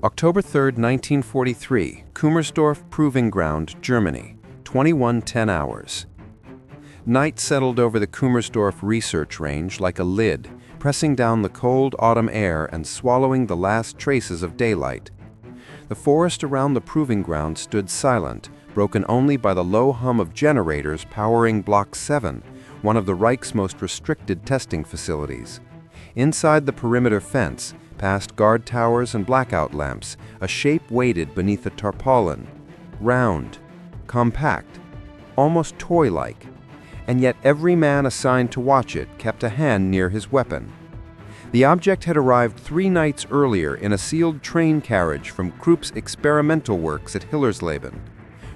October 3, 1943, Kummersdorf Proving Ground, Germany, 21:10 hours. Night settled over the Kummersdorf research range like a lid, pressing down the cold autumn air and swallowing the last traces of daylight. The forest around the proving ground stood silent, broken only by the low hum of generators powering Block 7, one of the Reich's most restricted testing facilities. Inside the perimeter fence, past guard towers and blackout lamps, a shape waited beneath a tarpaulin. Round, compact, almost toy-like. And yet every man assigned to watch it kept a hand near his weapon. The object had arrived 3 nights earlier in a sealed train carriage from Krupp's experimental works at Hillersleben.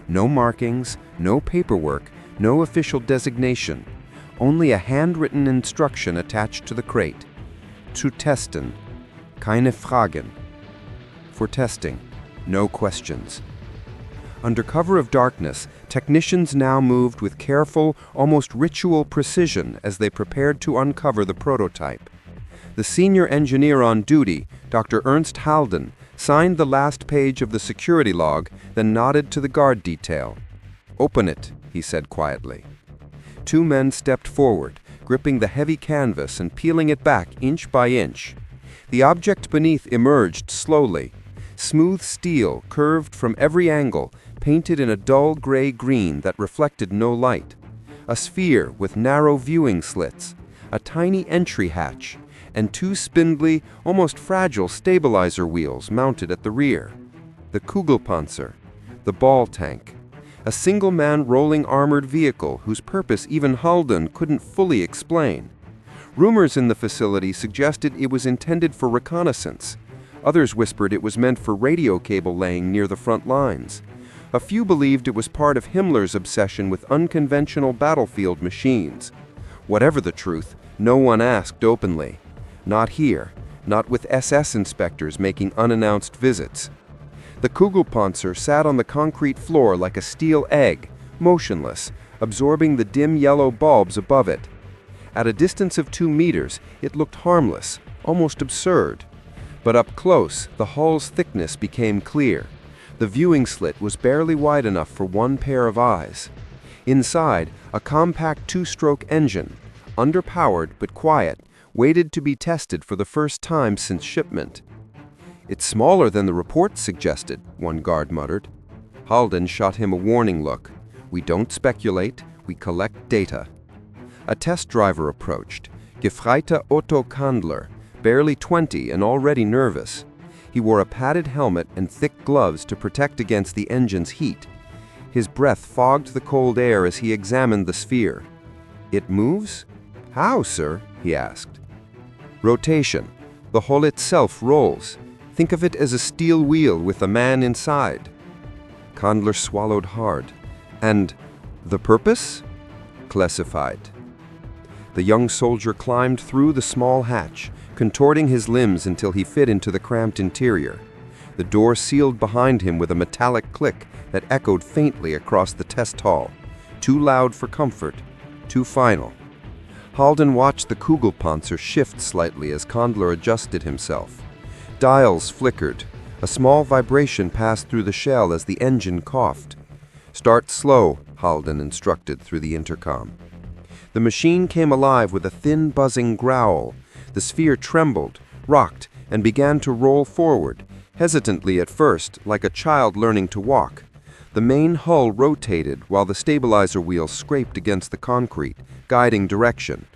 No markings, no paperwork, no official designation, only a handwritten instruction attached to the crate. Zu testen. Keine Fragen. For testing, no questions. Under cover of darkness, technicians now moved with careful, almost ritual precision as they prepared to uncover the prototype. The senior engineer on duty, Dr. Ernst Halden, signed the last page of the security log, then nodded to the guard detail. "Open it," he said quietly. 2 men stepped forward, gripping the heavy canvas and peeling it back inch by inch. The object beneath emerged slowly. Smooth steel, curved from every angle, painted in a dull gray-green that reflected no light. A sphere with narrow viewing slits, a tiny entry hatch, and 2 spindly, almost fragile stabilizer wheels mounted at the rear. The Kugelpanzer, the ball tank. A single-man rolling armored vehicle whose purpose even Halden couldn't fully explain. Rumors in the facility suggested it was intended for reconnaissance. Others whispered it was meant for radio cable laying near the front lines. A few believed it was part of Himmler's obsession with unconventional battlefield machines. Whatever the truth, no one asked openly. Not here, not with SS inspectors making unannounced visits. The Kugelpanzer sat on the concrete floor like a steel egg, motionless, absorbing the dim yellow bulbs above it. At a distance of 2 meters, it looked harmless, almost absurd. But up close, the hull's thickness became clear. The viewing slit was barely wide enough for 1 pair of eyes. Inside, a compact 2-stroke engine, underpowered but quiet, waited to be tested for the first time since shipment. "It's smaller than the reports suggested," one guard muttered. Halden shot him a warning look. "We don't speculate, we collect data." A test driver approached, Gefreiter Otto Kandler, barely 20 and already nervous. He wore a padded helmet and thick gloves to protect against the engine's heat. His breath fogged the cold air as he examined the sphere. "It moves? How, sir?" he asked. "Rotation. The hull itself rolls. Think of it as a steel wheel with a man inside." Kandler swallowed hard. "And the purpose?" "Classified." The young soldier climbed through the small hatch, contorting his limbs until he fit into the cramped interior. The door sealed behind him with a metallic click that echoed faintly across the test hall. Too loud for comfort, too final. Halden watched the Kugelpanzer shift slightly as Kandler adjusted himself. Dials flickered. A small vibration passed through the shell as the engine coughed. "Start slow," Halden instructed through the intercom. The machine came alive with a thin, buzzing growl. The sphere trembled, rocked, and began to roll forward, hesitantly at first, like a child learning to walk. The main hull rotated while the stabilizer wheels scraped against the concrete, guiding direction.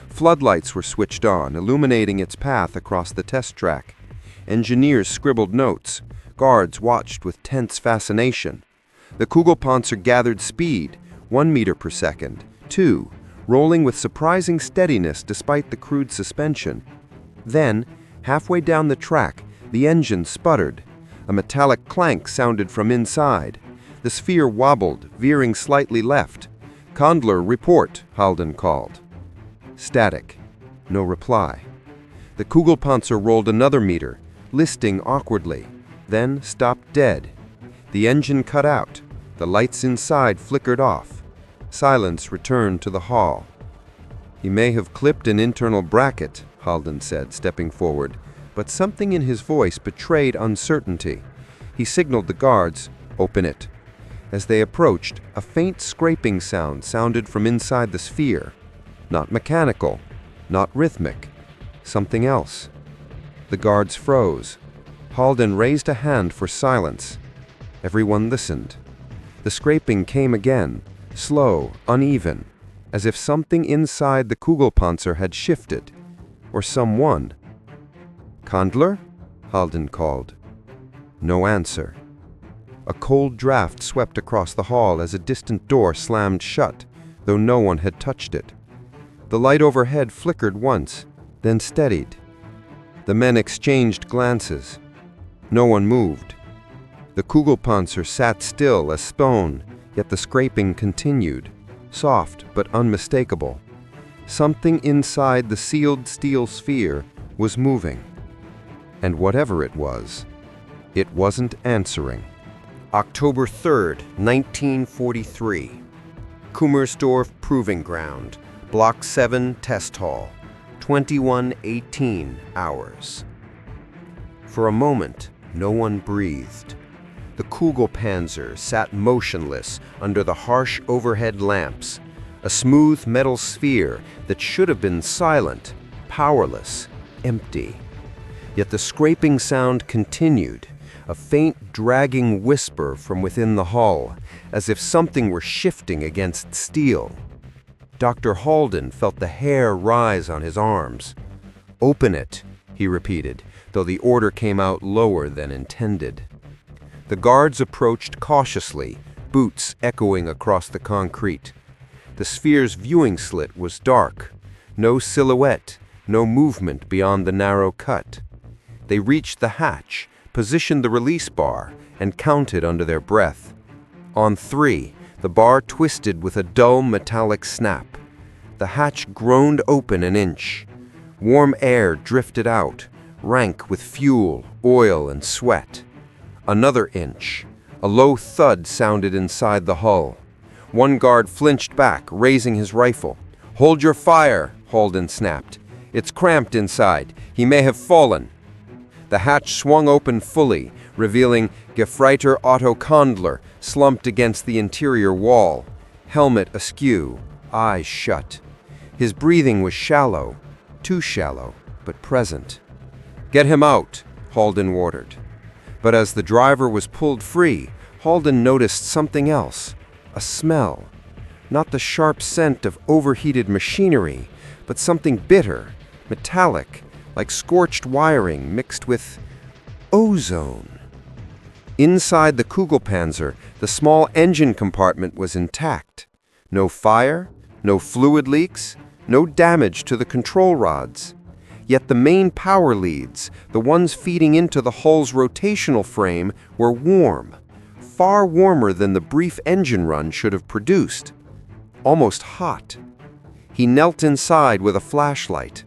Floodlights were switched on, illuminating its path across the test track. Engineers scribbled notes. Guards watched with tense fascination. The Kugelpanzer gathered speed, 1 meter per second, 2, rolling with surprising steadiness despite the crude suspension. Then, halfway down the track, the engine sputtered. A metallic clank sounded from inside. The sphere wobbled, veering slightly left. "Kandler, report," Halden called. Static. No reply. The Kugelpanzer rolled another meter, listing awkwardly, then stopped dead. The engine cut out. The lights inside flickered off. Silence returned to the hall. "He may have clipped an internal bracket," Halden said, stepping forward. but something in his voice betrayed uncertainty. He signaled the guards, "Open it." As they approached, a faint scraping sound sounded from inside the sphere. Not mechanical, not rhythmic, something else. The guards froze. Halden raised a hand for silence. Everyone listened. The scraping came again, slow, uneven, as if something inside the Kugelpanzer had shifted, or someone. "Kandler?" Halden called. No answer. A cold draft swept across the hall as a distant door slammed shut, though no one had touched it. The light overhead flickered once, then steadied. The men exchanged glances. No one moved. The Kugelpanzer sat still as stone, yet the scraping continued, soft but unmistakable. Something inside the sealed steel sphere was moving. And whatever it wasn't answering. October 3rd, 1943. Kummersdorf Proving Ground, Block 7 Test Hall, 21:18 hours. For a moment, no one breathed. The Kugelpanzer sat motionless under the harsh overhead lamps, a smooth metal sphere that should have been silent, powerless, empty. Yet the scraping sound continued, a faint dragging whisper from within the hull, as if something were shifting against steel. Dr. Halden felt the hair rise on his arms. "Open it," he repeated, though the order came out lower than intended. The guards approached cautiously, boots echoing across the concrete. The sphere's viewing slit was dark. No silhouette, no movement beyond the narrow cut. They reached the hatch, positioned the release bar, and counted under their breath. On 3, the bar twisted with a dull metallic snap. The hatch groaned open an inch. Warm air drifted out, rank with fuel, oil, and sweat. Another inch. A low thud sounded inside the hull. One guard flinched back, raising his rifle. "Hold your fire," Halden snapped. "It's cramped inside. He may have fallen." The hatch swung open fully, revealing Gefreiter Otto Kandler slumped against the interior wall, helmet askew, eyes shut. His breathing was shallow, too shallow, but present. "Get him out," Halden ordered. But as the driver was pulled free, Halden noticed something else, a smell. Not the sharp scent of overheated machinery, but something bitter, metallic, like scorched wiring mixed with ozone. Inside the Kugelpanzer, the small engine compartment was intact. No fire, no fluid leaks, no damage to the control rods. Yet the main power leads, the ones feeding into the hull's rotational frame, were warm, far warmer than the brief engine run should have produced. Almost hot. He knelt inside with a flashlight.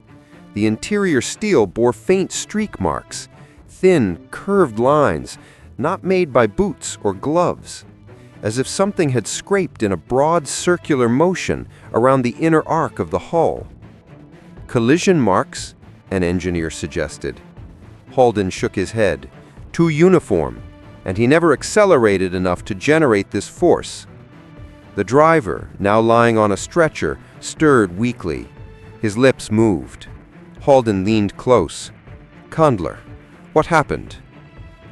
The interior steel bore faint streak marks, thin, curved lines, not made by boots or gloves, as if something had scraped in a broad circular motion around the inner arc of the hull. "Collision marks?" an engineer suggested. Halden shook his head. "Too uniform, and he never accelerated enough to generate this force." The driver, now lying on a stretcher, stirred weakly. His lips moved. Halden leaned close. "Kandler, what happened?"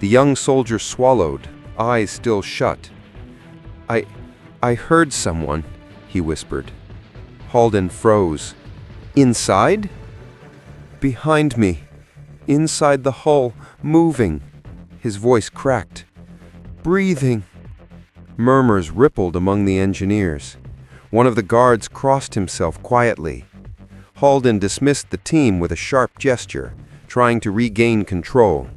The young soldier swallowed, eyes still shut. I heard someone," he whispered. Halden froze. "Inside?" "Behind me, inside the hull, moving." His voice cracked. "Breathing." Murmurs rippled among the engineers. One of the guards crossed himself quietly. Halden dismissed the team with a sharp gesture, trying to regain control.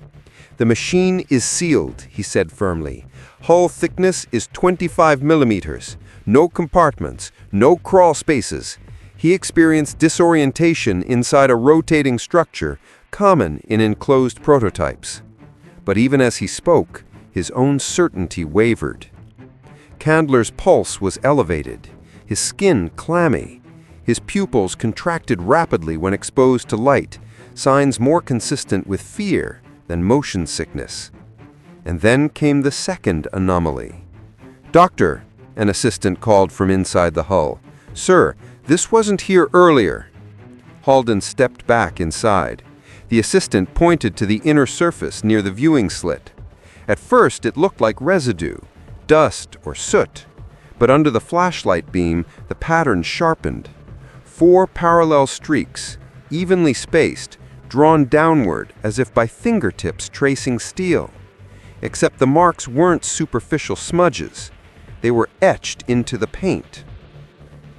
"The machine is sealed," he said firmly. "Hull thickness is 25 millimeters. No compartments, no crawl spaces." He experienced disorientation inside a rotating structure, common in enclosed prototypes. But even as he spoke, his own certainty wavered. Kandler's pulse was elevated, his skin clammy. His pupils contracted rapidly when exposed to light, signs more consistent with fear than motion sickness. And then came the second anomaly. "Doctor," an assistant called from inside the hull. "Sir, this wasn't here earlier." Halden stepped back inside. The assistant pointed to the inner surface near the viewing slit. At first, it looked like residue, dust or soot, but under the flashlight beam, the pattern sharpened. 4 parallel streaks, evenly spaced, drawn downward as if by fingertips tracing steel. Except the marks weren't superficial smudges. They were etched into the paint.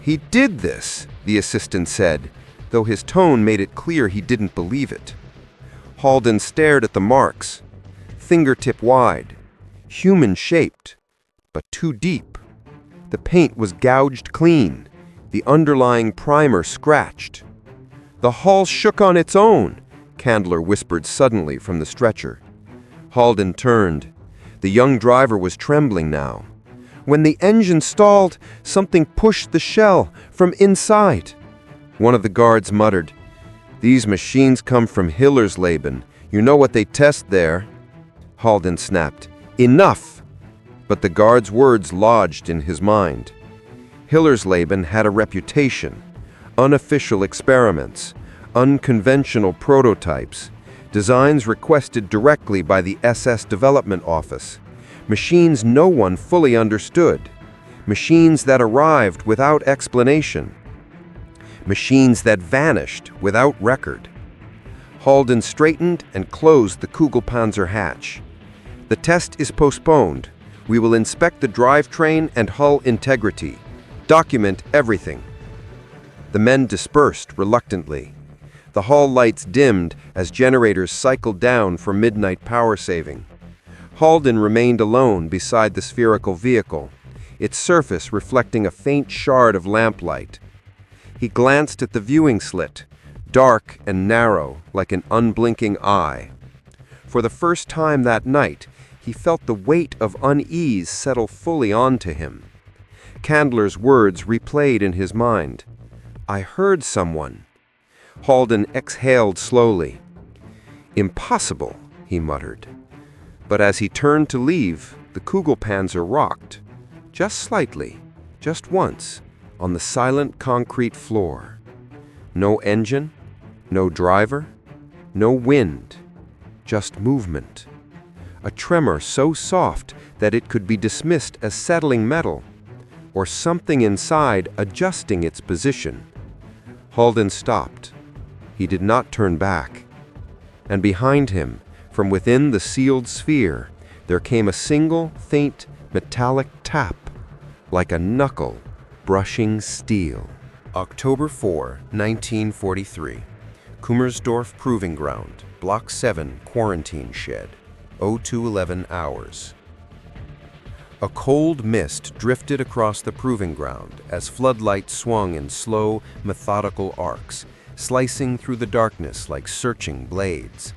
"He did this," the assistant said, though his tone made it clear he didn't believe it. Halden stared at the marks. Fingertip wide, human-shaped, but too deep. The paint was gouged clean, the underlying primer scratched. "The hull shook on its own," Candler whispered suddenly from the stretcher. Halden turned. The young driver was trembling now. "When the engine stalled, something pushed the shell from inside." One of the guards muttered, "These machines come from Hillersleben. You know what they test there." Halden snapped, "Enough!" But the guard's words lodged in his mind. Hillersleben had a reputation. Unofficial experiments, unconventional prototypes, designs requested directly by the SS Development Office, machines no one fully understood, machines that arrived without explanation, machines that vanished without record. Halden straightened and closed the Kugelpanzer hatch. "The test is postponed. We will inspect the drivetrain and hull integrity. Document everything." The men dispersed reluctantly. The hull lights dimmed as generators cycled down for midnight power saving. Halden remained alone beside the spherical vehicle, its surface reflecting a faint shard of lamplight. He glanced at the viewing slit, dark and narrow like an unblinking eye. For the first time that night, he felt the weight of unease settle fully onto him. Candler's words replayed in his mind. "I heard someone." Halden exhaled slowly. "Impossible," he muttered. But as he turned to leave, the Kugelpanzer rocked, just slightly, just once, on the silent concrete floor. No engine, no driver, no wind, just movement. A tremor so soft that it could be dismissed as settling metal, or something inside adjusting its position. Halden stopped. He did not turn back. And behind him, from within the sealed sphere, there came a single, faint, metallic tap, like a knuckle brushing steel. October 4, 1943. Kummersdorf Proving Ground, Block 7, Quarantine Shed. 0211 hours. A cold mist drifted across the proving ground as floodlights swung in slow, methodical arcs, slicing through the darkness like searching blades.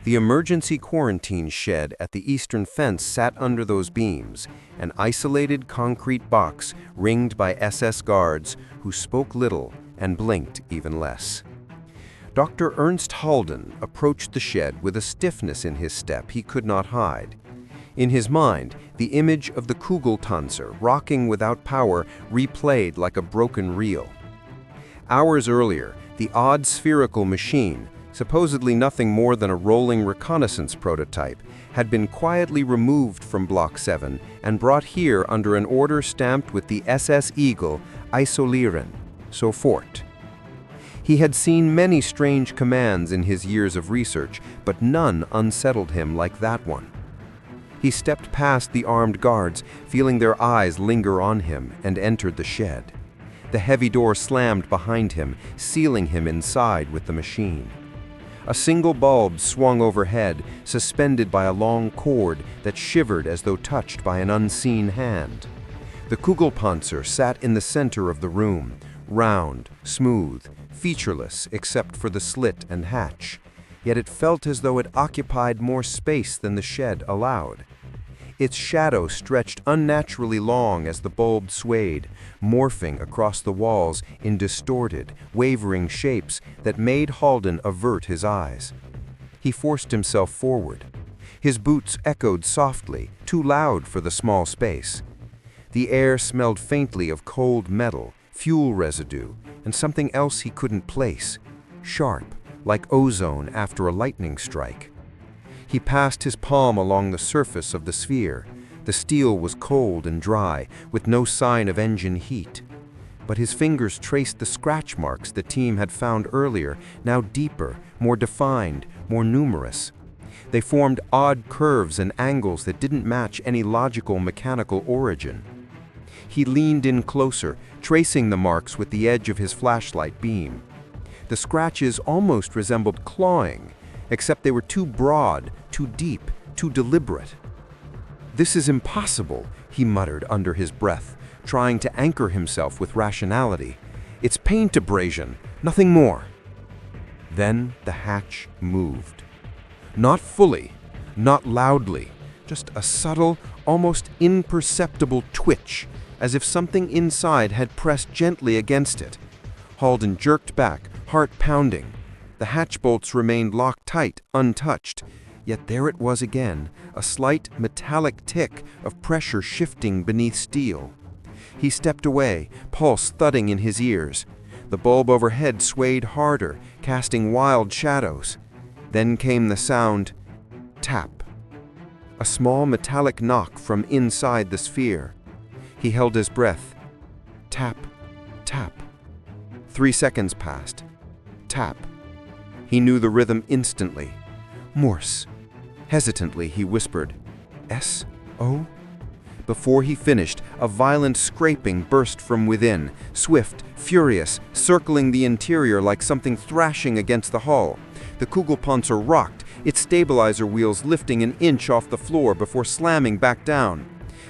The emergency quarantine shed at the eastern fence sat under those beams, an isolated concrete box ringed by SS guards who spoke little and blinked even less. Dr. Ernst Halden approached the shed with a stiffness in his step he could not hide. In his mind, the image of the Kugelpanzer rocking without power replayed like a broken reel. Hours earlier, the odd spherical machine, supposedly nothing more than a rolling reconnaissance prototype, had been quietly removed from Block 7 and brought here under an order stamped with the SS Eagle, Isolieren, sofort. He had seen many strange commands in his years of research, but none unsettled him like that one. He stepped past the armed guards, feeling their eyes linger on him, and entered the shed. The heavy door slammed behind him, sealing him inside with the machine. A single bulb swung overhead, suspended by a long cord that shivered as though touched by an unseen hand. The Kugelpanzer sat in the center of the room, round, smooth, featureless except for the slit and hatch, yet it felt as though it occupied more space than the shed allowed. Its shadow stretched unnaturally long as the bulb swayed, morphing across the walls in distorted, wavering shapes that made Halden avert his eyes. He forced himself forward. His boots echoed softly, too loud for the small space. The air smelled faintly of cold metal, fuel residue, and something else he couldn't place, sharp, like ozone after a lightning strike. He passed his palm along the surface of the sphere. The steel was cold and dry, with no sign of engine heat. But his fingers traced the scratch marks the team had found earlier, now deeper, more defined, more numerous. They formed odd curves and angles that didn't match any logical mechanical origin. He leaned in closer, tracing the marks with the edge of his flashlight beam. The scratches almost resembled clawing, except they were too broad, too deep, too deliberate. "This is impossible," he muttered under his breath, trying to anchor himself with rationality. "It's paint abrasion, nothing more." Then the hatch moved. Not fully, not loudly, just a subtle, almost imperceptible twitch, as if something inside had pressed gently against it. Halden jerked back, heart pounding. The hatch bolts remained locked tight, untouched. Yet there it was again, a slight metallic tick of pressure shifting beneath steel. He stepped away, pulse thudding in his ears. The bulb overhead swayed harder, casting wild shadows. Then came the sound, tap. A small metallic knock from inside the sphere. He held his breath. Tap, tap. 3 seconds passed. Tap. He knew the rhythm instantly. Morse. Hesitantly, he whispered, "S-O?" Before he finished, a violent scraping burst from within, swift, furious, circling the interior like something thrashing against the hull. The Kugelpanzer rocked, its stabilizer wheels lifting an inch off the floor before slamming back down.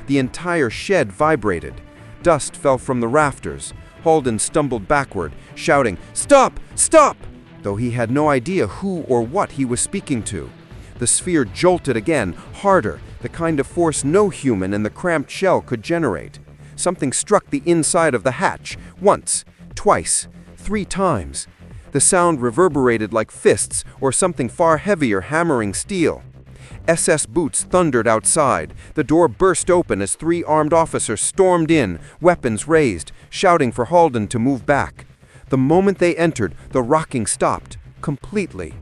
The entire shed vibrated. Dust fell from the rafters. Halden stumbled backward, shouting, "Stop! Stop!" though he had no idea who or what he was speaking to. The sphere jolted again, harder, the kind of force no human in the cramped shell could generate. Something struck the inside of the hatch, once, twice, 3 times. The sound reverberated like fists or something far heavier hammering steel. SS boots thundered outside. The door burst open as 3 armed officers stormed in, weapons raised, shouting for Halden to move back. The moment they entered, the rocking stopped, completely.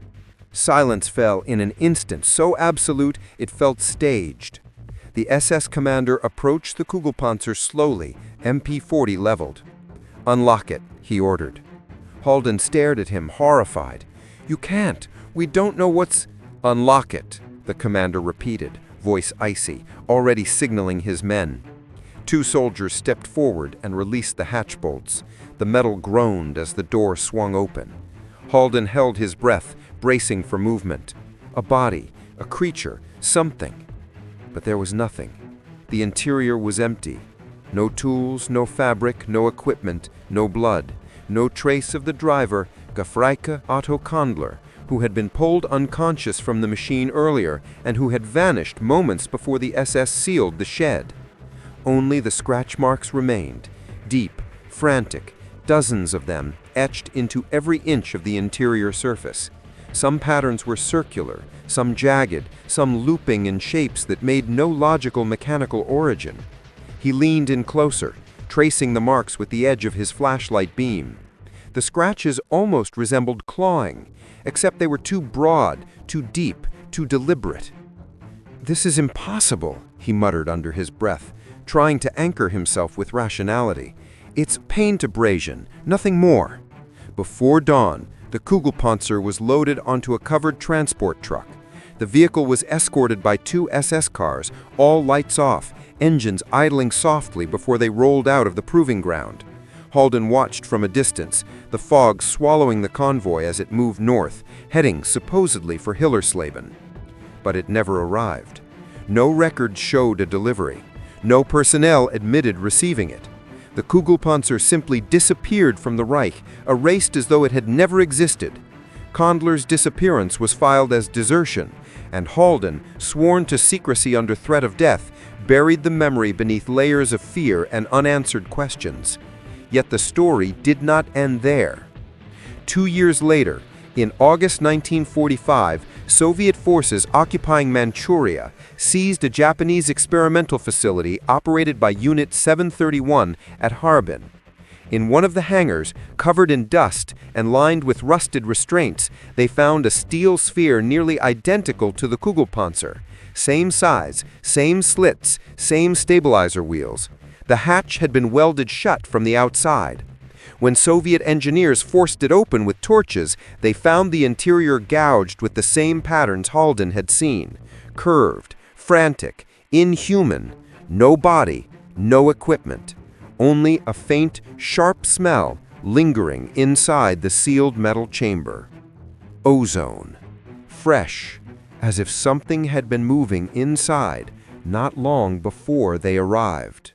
Silence fell in an instant, so absolute it felt staged. The SS commander approached the Kugelpanzer slowly, MP-40 leveled. "Unlock it," he ordered. Halden stared at him, horrified. "You can't. We don't know what's—" "Unlock it," the commander repeated, voice icy, already signaling his men. 2 soldiers stepped forward and released the hatch bolts. The metal groaned as the door swung open. Halden held his breath, bracing for movement. A body, a creature, something. But there was nothing. The interior was empty. No tools, no fabric, no equipment, no blood. No trace of the driver, Gefreike Otto Kandler, who had been pulled unconscious from the machine earlier and who had vanished moments before the SS sealed the shed. Only the scratch marks remained, deep, frantic, dozens of them etched into every inch of the interior surface. Some patterns were circular, some jagged, some looping in shapes that made no logical mechanical origin. He leaned in closer, tracing the marks with the edge of his flashlight beam. The scratches almost resembled clawing, except they were too broad, too deep, too deliberate. "This is impossible," he muttered under his breath, trying to anchor himself with rationality. "It's paint abrasion, nothing more." Before dawn, the Kugelpanzer was loaded onto a covered transport truck. The vehicle was escorted by 2 SS cars, all lights off, engines idling softly before they rolled out of the proving ground. Halden watched from a distance, the fog swallowing the convoy as it moved north, heading supposedly for Hillersleben. But it never arrived. No record showed a delivery. No personnel admitted receiving it. The Kugelpanzer simply disappeared from the Reich, erased as though it had never existed. Kandler's disappearance was filed as desertion, and Halden, sworn to secrecy under threat of death, buried the memory beneath layers of fear and unanswered questions. Yet the story did not end there. 2 years later, in August 1945, Soviet forces occupying Manchuria seized a Japanese experimental facility operated by Unit 731 at Harbin. In one of the hangars, covered in dust and lined with rusted restraints, they found a steel sphere nearly identical to the Kugelpanzer. Same size, same slits, same stabilizer wheels. The hatch had been welded shut from the outside. When Soviet engineers forced it open with torches, they found the interior gouged with the same patterns Halden had seen. Curved, frantic, inhuman. No body, no equipment. Only a faint, sharp smell lingering inside the sealed metal chamber. Ozone. Fresh, as if something had been moving inside not long before they arrived.